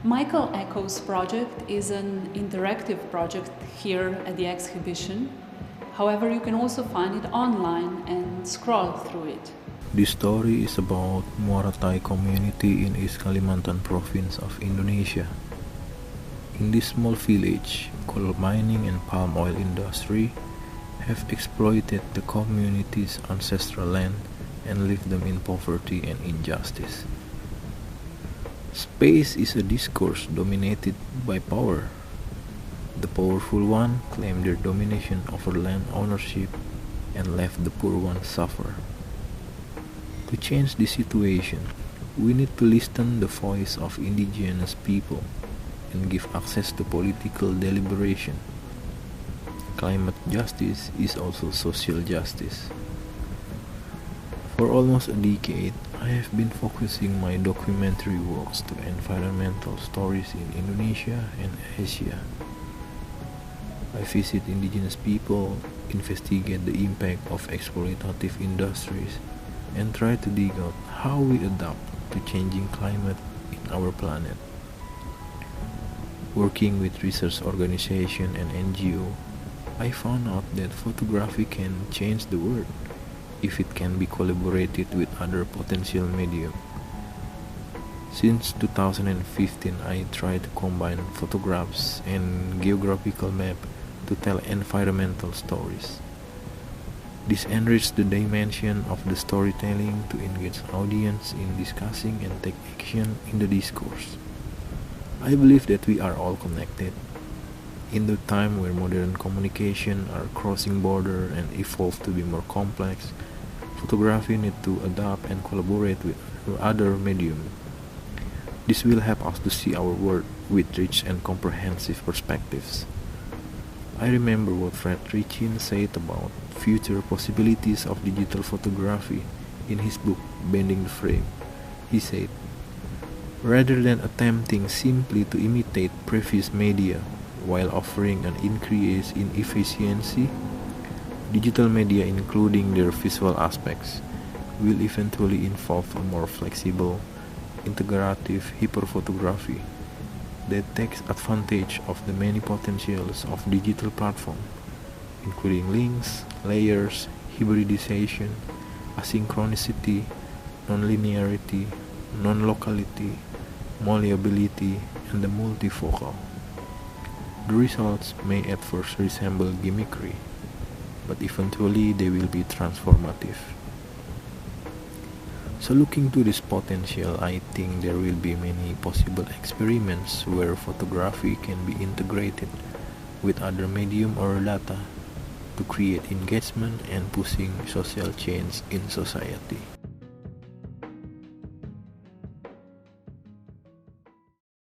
Michael Echo's project is an interactive project here at the exhibition. However, you can also find it online and scroll through it. This story is about Muara Thai community in East Kalimantan province of Indonesia. In this small village, coal mining and palm oil industry have exploited the community's ancestral land and left them in poverty and injustice. Space is a discourse dominated by power. The powerful one claim their domination over land ownership and left the poor ones suffer. To change this situation, we need to listen the voice of indigenous people and give access to political deliberation. Climate justice is also social justice. For almost a decade, I have been focusing my documentary works to environmental stories in Indonesia and Asia. I visit indigenous people, investigate the impact of exploitative industries, and try to dig out how we adapt to changing climate in our planet. Working with research organization and NGO, I found out that photography can change the world if it can be collaborated with other potential medium. Since 2015, I try to combine photographs and geographical map to tell environmental stories. This enriches the dimension of the storytelling to engage audience in discussing and take action in the discourse. I believe that we are all connected. In the time where modern communication are crossing border and evolve to be more complex, photography need to adapt and collaborate with other medium. This will help us to see our world with rich and comprehensive perspectives. I remember what Fred Richin said about future possibilities of digital photography in his book Bending the Frame. He said, rather than attempting simply to imitate previous media while offering an increase in efficiency, digital media, including their visual aspects, will eventually involve a more flexible, integrative hyperphotography that takes advantage of the many potentials of digital platform, including links, layers, hybridization, asynchronicity, non-linearity, non-locality, malleability, and the multifocal. The results may at first resemble gimmickry, but eventually they will be transformative. So looking to this potential, I think there will be many possible experiments where photography can be integrated with other medium or data to create engagement and pushing social change in society.